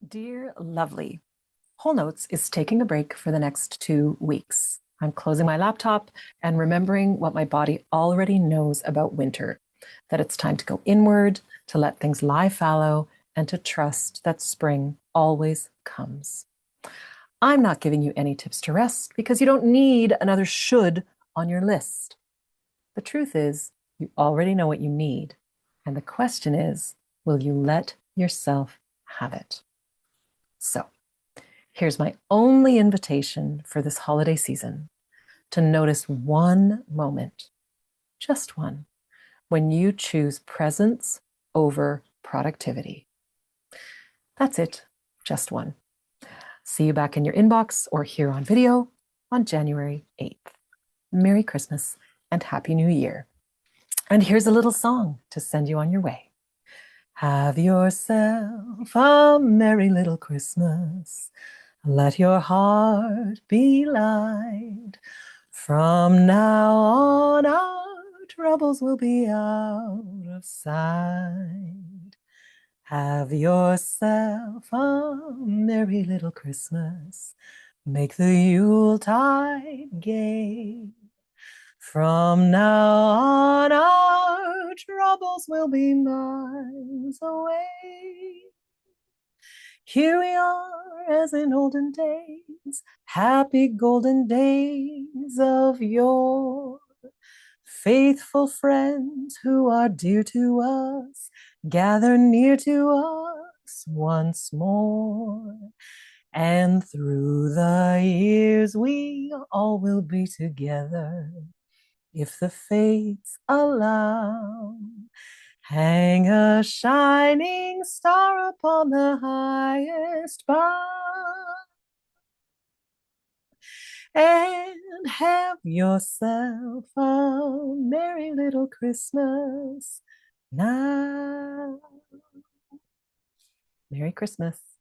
Dear Lovely, Whole Notes is taking a break for the next 2 weeks. I'm closing my laptop and remembering what my body already knows about winter, that it's time to go inward, to let things lie fallow, and to trust that spring always comes. I'm not giving you any tips to rest because you don't need another should on your list. The truth is, you already know what you need. And the question is, will you let yourself have it? So, here's my only invitation for this holiday season to notice one moment, just one, when you choose presence over productivity. That's it, just one. See you back in your inbox or here on video on January 8th. Merry Christmas and Happy New Year. And here's a little song to send you on your way. Have yourself a merry little Christmas. Let your heart be light. From now on, our troubles will be out of sight. Have yourself a merry little Christmas. Make the Yuletide gay. From now on, our troubles will be miles away. Here we are as in olden days, happy golden days of yore. Faithful friends who are dear to us, gather near to us once more. And through the years we all will be together, if the fates allow. Hang a shining star upon the highest bough, and have yourself a merry little Christmas now. Merry Christmas.